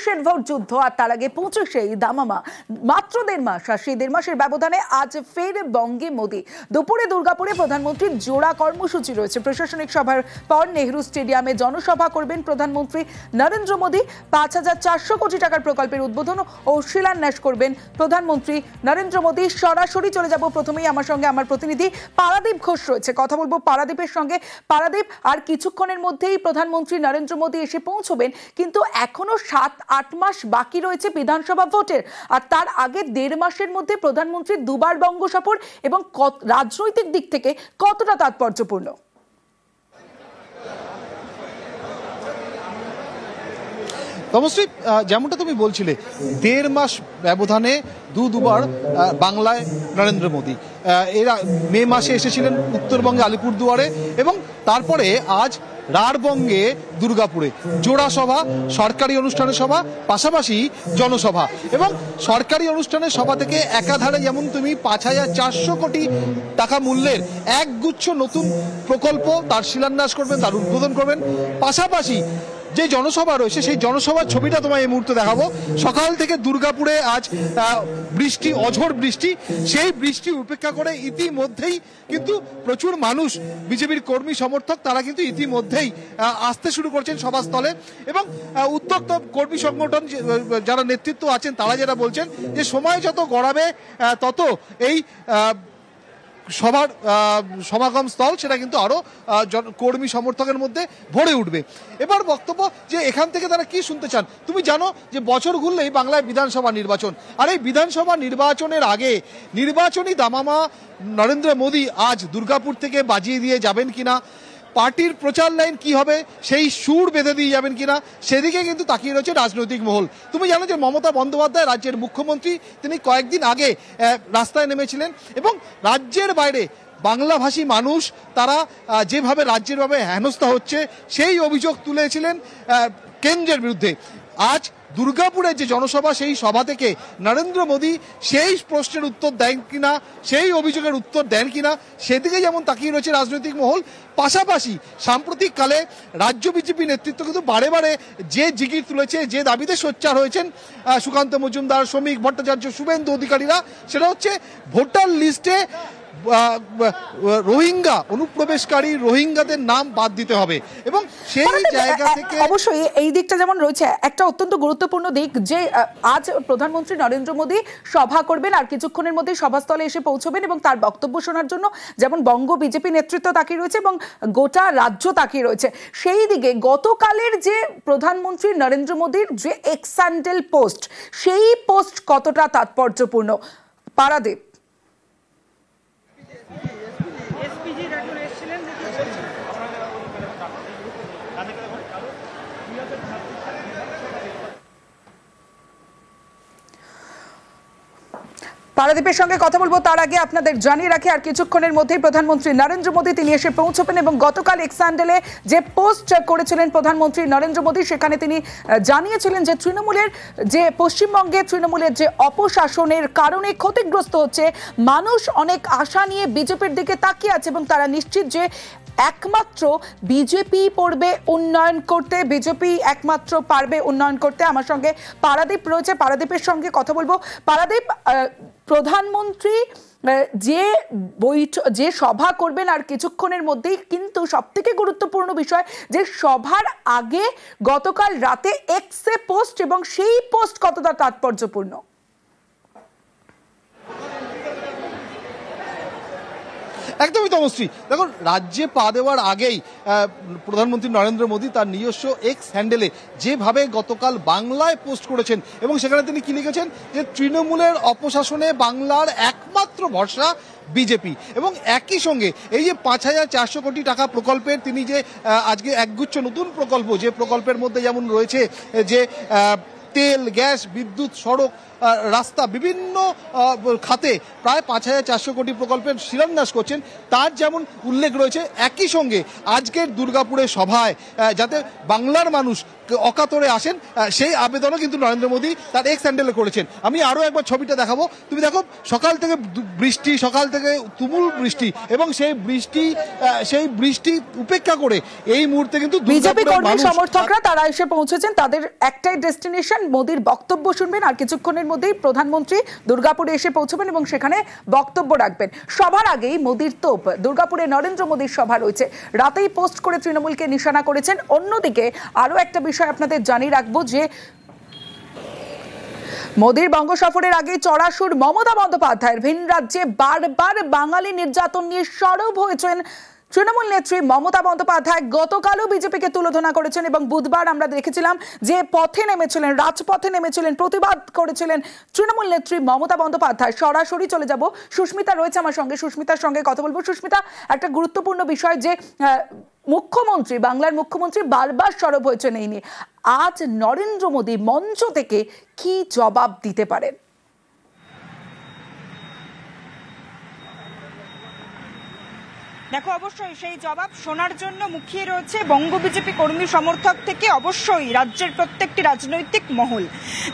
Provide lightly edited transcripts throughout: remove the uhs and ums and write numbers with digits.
23-এর vote যুদ্ধ আর তার আগে 25-এই দামামা। মাত্র 1.5 মাস, আর সেই 1.5 মাসের ব্যবধানে আজ ফের বঙ্গে মোদি। দুপুরে দুর্গাপুরে প্রধানমন্ত্রীর জোড়া কর্মসূচি রয়েছে। প্রশাসনিক সভার পর নেহরু স্টেডিয়ামে জনসভা করবেন প্রধানমন্ত্রী নরেন্দ্র মোদি। 5,400 কোটি টাকার প্রকল্পের উদ্বোধন ও শিলান্যাস করবেন প্রধানমন্ত্রী নরেন্দ্র মোদি। সরাসরি চলে যাব, প্রথমেই আমার সঙ্গে আমার প্রতিনিধি পারাদীপ ঘোষ রয়েছে, কথা বলবো পারাদীপের সঙ্গে। পারাদীপ, আর কিছুক্ষণের মধ্যেই প্রধানমন্ত্রী নরেন্দ্র মোদি এসে পৌঁছবেন, কিন্তু এখনো 7-8 মাস বাকি রয়েছে বিধানসভা ভোটের, আর তার আগে 1.5 মাসের মধ্যে প্রধানমন্ত্রীর দুবার বঙ্গ সফর এবং রাজনৈতিক দিক থেকে কতটা তাৎপর্যপূর্ণ? তমশ্রী, যেমনটা তুমি বলছিলে, 1.5 মাস ব্যবধানে দুবার বাংলায় নরেন্দ্র মোদী। এরা মে মাসে এসেছিলেন উত্তরবঙ্গে আলিপুরদুয়ারে, এবং তারপরে আজ রাঢ়বঙ্গে দুর্গাপুরে জোড়া সভা, সরকারি অনুষ্ঠানের সভা, পাশাপাশি জনসভা। এবং সরকারি অনুষ্ঠানের সভা থেকে একাধারে যেমন তুমি 5,400 কোটি টাকা মূল্যের একগুচ্ছ নতুন প্রকল্প তার শিলান্যাস করবেন, তার উদ্বোধন করবেন। পাশাপাশি যে জনসভা রয়েছে সেই জনসভার ছবিটা তোমায় এই মুহূর্তে দেখাবো। সকাল থেকে দুর্গাপুরে আজ বৃষ্টি, অঝোর বৃষ্টি। সেই বৃষ্টি উপেক্ষা করে ইতিমধ্যেই কিন্তু প্রচুর মানুষ, বিজেপির কর্মী সমর্থক, তারা কিন্তু ইতিমধ্যেই আসতে শুরু করছেন সভাস্থলে। এবং উত্তপ্ত কর্মী সংগঠন যারা নেতৃত্ব আছেন তারা যারা বলছেন যে সময় যত গড়াবে তত এই সভার সমাগম স্থল সেটা কিন্তু আরো কর্মী সমর্থকের মধ্যে ভরে উঠবে। এবার বক্তব্য যে এখান থেকে তারা কি শুনতে চান। তুমি জানো যে বছর ঘুরলেই বাংলায় বিধানসভা নির্বাচন, আর এই বিধানসভা নির্বাচনের আগে নির্বাচনী দামামা নরেন্দ্র মোদী আজ দুর্গাপুর থেকে বাজিয়ে দিয়ে যাবেন কিনা, পার্টির প্রচার লাইন কি হবে সেই সুর বেঁধে দিয়ে যাবেন কিনা, সেদিকে কিন্তু তাকিয়ে রয়েছে রাজনৈতিক মহল। তুমি জানো যে মমতা বন্দ্যোপাধ্যায় রাজ্যের মুখ্যমন্ত্রী, তিনি কয়েকদিন আগে রাস্তায় নেমেছিলেন এবং রাজ্যের বাইরে বাংলাভাষী মানুষ তারা যেভাবে রাজ্যের ভাবে হেনস্থা হচ্ছে সেই অভিযোগ তুলেছিলেন কেন্দ্রের বিরুদ্ধে। আজ দুর্গাপুরের যে জনসভা, সেই সভা থেকে নরেন্দ্র মোদী সেই প্রশ্নের উত্তর দেন কিনা, সেই অভিযোগের উত্তর দেন কিনা, সেদিকে যেমন তাকিয়ে রয়েছে রাজনৈতিক মহল। পাশাপাশি সাম্প্রতিককালে রাজ্য বিজেপি নেতৃত্ব কিন্তু বারে বারে যে জিগির তুলেছে, যে দাবিতে সোচ্চার হয়েছেন সুকান্ত মজুমদার, শ্রমিক ভট্টাচার্য, শুভেন্দু অধিকারীরা, সেটা হচ্ছে ভোটার লিস্টে রোহিঙ্গা অনুপ্রবেশকারী রোহিঙ্গাদের নাম বাদ দিতে হবে। এবং সেই জায়গা থেকে অবশ্যই এই দিকটা যেমন রয়েছে, একটা অত্যন্ত গুরুত্বপূর্ণ দিক যে আজ প্রধানমন্ত্রী নরেন্দ্র মোদী সভা করবেন, আর কিছুক্ষণের মধ্যেই সভাস্থলে এসে পৌঁছবেন, এবং তার বক্তব্য শোনার জন্য যেমন বঙ্গ বিজেপি নেতৃত্ব তাকিয়ে রয়েছে এবং গোটা রাজ্য তাকিয়ে রয়েছে। সেই দিকে গতকালের যে প্রধানমন্ত্রী নরেন্দ্র মোদীর যে এক্স হ্যান্ডেল পোস্ট, সেই পোস্ট কতটা তাৎপর্যপূর্ণ? পারাদীপ। পারাদীপের সঙ্গে কথা বলবো, তার আগে আপনাদের জানিয়ে রাখি আর কিছুক্ষণের মধ্যেই প্রধানমন্ত্রী নরেন্দ্র মোদী তিনি এসে পৌঁছবেন, এবং গতকাল এক্স হ্যান্ডেলে যে পোস্ট করেছিলেন প্রধানমন্ত্রী নরেন্দ্র মোদী, সেখানে তিনি জানিয়েছিলেন যে তৃণমূলের যে পশ্চিমবঙ্গে তৃণমূলের যে অপশাসনের কারণে ক্ষতিগ্রস্ত হচ্ছে মানুষ, অনেক আশা নিয়ে বিজেপির দিকে তাকিয়ে আছে এবং তারা নিশ্চিত যে একমাত্র বিজেপি পারবে উন্নয়ন করতে, বিজেপি একমাত্র পারবে উন্নয়ন করতে। আমার সঙ্গে পারাদীপ রয়েছে, পারাদীপের সঙ্গে কথা বলবো। পারাদীপ, প্রধানমন্ত্রী যে সভা করবেন আর কিছুক্ষণের মধ্যেই, কিন্তু সবথেকে গুরুত্বপূর্ণ বিষয় যে সভার আগে গতকাল রাতে এক্সে পোস্ট, এবং সেই পোস্ট কতটা তাৎপর্যপূর্ণ? একদমই তমশ্রী, দেখুন, রাজ্যে পা দেওয়ার আগেই প্রধানমন্ত্রী নরেন্দ্র মোদী তার নিজস্ব এক্স হ্যান্ডেলে যেভাবে গতকাল বাংলায় পোস্ট করেছেন, এবং সেখানে তিনি কি লিখেছেন যে তৃণমূলের অপশাসনে বাংলার একমাত্র ভরসা বিজেপি। এবং একই সঙ্গে এই যে 5,400 কোটি টাকা প্রকল্পের তিনি যে আজকে একগুচ্ছ নতুন প্রকল্প, যে প্রকল্পের মধ্যে যেমন রয়েছে যে তেল, গ্যাস, বিদ্যুৎ, সড়ক, রাস্তা, বিভিন্ন খাতে প্রায় 5,400 কোটি প্রকল্পের শিলান্যাস করছেন, তার যেমন উল্লেখ রয়েছে। একই সঙ্গে আজকের দুর্গাপুরের সভায় যাতে বাংলার মানুষ অকাতরে আসেন, সেই আবেদনও কিন্তু নরেন্দ্র মোদী তার এক্স হ্যান্ডেলে করেছেন। আমি আরো একবার ছবিটা দেখাবো। তুমি দেখো, সকাল থেকে বৃষ্টি, সকাল থেকে তুমুল বৃষ্টি, এবং সেই বৃষ্টি উপেক্ষা করে এই মুহূর্তে কিন্তু বিজেপি কর্মী সমর্থকরা তারা এসে পৌঁছেছেন। তাদের একটাই ডেস্টিনেশন, মোদীর বক্তব্য শুনবেন। আর কিছুক্ষণের মধ্যেই প্রধানমন্ত্রী দুর্গাপুরে এসে পৌঁছবেন এবং সেখানে বক্তব্য রাখবেন। সবার আগেই মোদীর তোপ, দুর্গাপুরে নরেন্দ্র মোদীর সভা রয়েছে। রাতেই পোস্ট করে তৃণমূলকে নিশানা করেছেন। অন্যদিকে আরো একটা বিষয় আপনাদের জানিয়ে রাখবো যে মোদীর বঙ্গ সফরের আগে চড়াসুর মমতা বন্দ্যোপাধ্যায়ের ভিন রাজ্যে বারবার বাঙালি নির্যাতন নিয়ে সরব হয়েছেন তৃণমূল নেত্রী মমতা বন্দ্যোপাধ্যায়। গতকালও বিজেপিকে তুলোধনা করেছেন এবং বুধবার আমরা দেখেছিলাম যে পথে নেমেছিলেন, রাজপথে নেমেছিলেন, প্রতিবাদ করেছিলেন তৃণমূল নেত্রী মমতা বন্দ্যোপাধ্যায়। সরাসরি চলে যাব, সুস্মিতা রয়েছে আমার সঙ্গে, সুস্মিতার সঙ্গে কথা বলবো। সুস্মিতা, একটা গুরুত্বপূর্ণ বিষয় যে মুখ্যমন্ত্রী, বাংলার মুখ্যমন্ত্রী বারবার সরব হয়েছেন এই নিয়ে। আজ নরেন্দ্র মোদী মঞ্চ থেকে কি জবাব দিতে পারেন? দেখো, অবশ্যই সেই জবাব শোনার জন্য মুখিয়ে রয়েছে বঙ্গ বিজেপি কর্মী সমর্থক থেকে অবশ্যই রাজ্যের প্রত্যেকটি রাজনৈতিক মহল।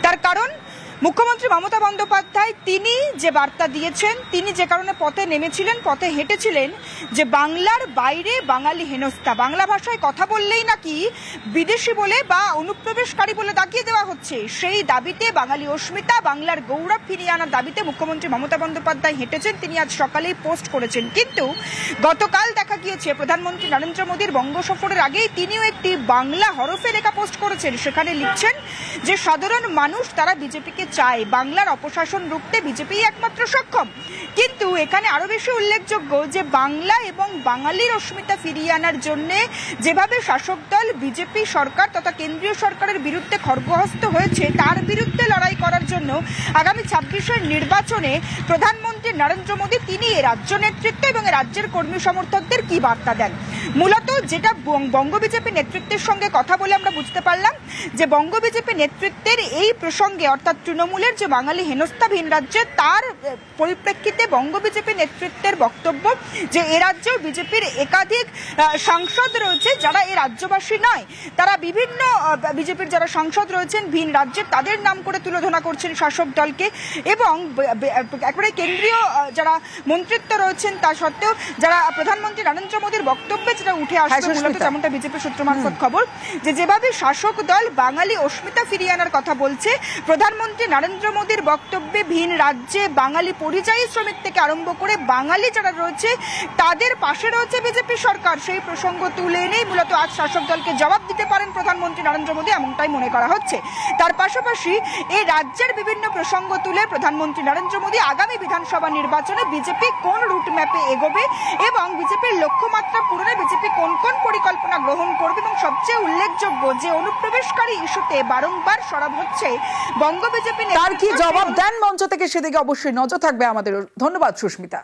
তার কারণ মুখ্যমন্ত্রী মমতা বন্দ্যোপাধ্যায় তিনি যে বার্তা দিয়েছেন, তিনি যে কারণে পথে নেমেছিলেন, পথে হেঁটেছিলেন, যে বাংলার বাইরে বাঙালি হেনস্থা, বাংলা ভাষায় কথা বললেই নাকি বিদেশি বলে বা অনুপ্রবেশকারী বলে দাগিয়ে দেওয়া হচ্ছে, সেই দাবিতে বাঙালি অস্মিতা, বাংলার গৌরব ফিরিয়ে আনার দাবিতে মুখ্যমন্ত্রী মমতা বন্দ্যোপাধ্যায় হেঁটেছেন। তিনি আজ সকালেই পোস্ট করেছেন। কিন্তু গতকাল দেখা গিয়েছে প্রধানমন্ত্রী নরেন্দ্র মোদীর বঙ্গ সফরের আগেই তিনিও একটি বাংলা হরফে লেখা পোস্ট করেছেন। সেখানে লিখছেন যে সাধারণ মানুষ তারা বিজেপিকে চায়, বাংলার অপশাসন রুখতে বিজেপি একমাত্র সক্ষম। কিন্তু এখানে আরো বেশি উল্লেখযোগ্য যে বাংলা এবং বাঙালির অস্মিতা ফিরিয়ে আনার জন্য যেভাবে শাসক দল বিজেপি সরকার তথা কেন্দ্রীয় সরকারের বিরুদ্ধে খড়গহস্ত হয়েছে, তার বিরুদ্ধে লড়াই করার জন্য আগামী ২৬-এর নির্বাচনে প্রধানমন্ত্রী নরেন্দ্র মোদী তিনি রাজ্য নেতৃত্ব এবং রাজ্যের কর্মী সমর্থকদের কি বার্তা দেন। মূলত যেটা বঙ্গ বিজেপি নেতৃত্বের সঙ্গে কথা বলে আমরা বুঝতে পারলাম যে বঙ্গ বিজেপি নেতৃত্বের এই প্রসঙ্গে, অর্থাৎ তৃণমূলের যে বাঙালি হেনস্থা ভিন রাজ্যে, তার পরিপ্রেক্ষিতে বঙ্গ বিজেপি নেতৃত্বের বক্তব্য যে এ রাজ্যেও বিজেপির একাধিক সাংসদ রয়েছে যারা এ রাজ্যবাসী নয়, তারা বিভিন্ন বিজেপির যারা সাংসদ রয়েছেন ভিন রাজ্যে তাদের নাম করে তুলোধনা করছেন শাসক দলকে, এবং একেবারে কেন্দ্রীয় যারা মন্ত্রিত্ব রয়েছেন তা সত্ত্বেও যারা প্রধানমন্ত্রী নরেন্দ্র মোদীর বক্তব্যে যেটা উঠে আসছে, মূলত যেমনটা বিজেপি সূত্র মারফত খবর, যে যেভাবে শাসক দল বাঙালি অস্মিতা ফিরিয়ে আনার কথা বলছে, প্রধানমন্ত্রী নরেন্দ্র মোদীর বক্তব্যে ভিন রাজ্যে বাঙালি পরিযায়ী শ্রমিক থেকে আরম্ভ করে বাঙালি যারা রয়েছে তাদের পাশে রয়েছে বিজেপি সরকার, সেই প্রসঙ্গ তুলে এনেই মূলত আজ শাসক দলকে জবাব দিতে পারেন প্রধানমন্ত্রী নরেন্দ্র মোদী, এমনটাই মনে করা হচ্ছে। তার পাশাপাশি এই রাজ্যের বিভিন্ন প্রসঙ্গ তুলে প্রধানমন্ত্রী নরেন্দ্র মোদী আগামী বিধানসভা নির্বাচনে বিজেপি কোন রুট ম্যাপে এগোবে এবং বিজেপির লক্ষ্যমাত্রা পূরণে বিজেপি কোন কোন পরিকল্পনা গ্রহণ করবে, এবং সবচেয়ে উল্লেখযোগ্য যে অনুপ্রবেশকারী ইস্যুতে বারংবার সরব হচ্ছে বঙ্গ বিজেপি, তার কি জবাব দেন মঞ্চ থেকে সেদিকে অবশ্যই নজর থাকবে আমাদের। ধন্যবাদ সুস্মিতা।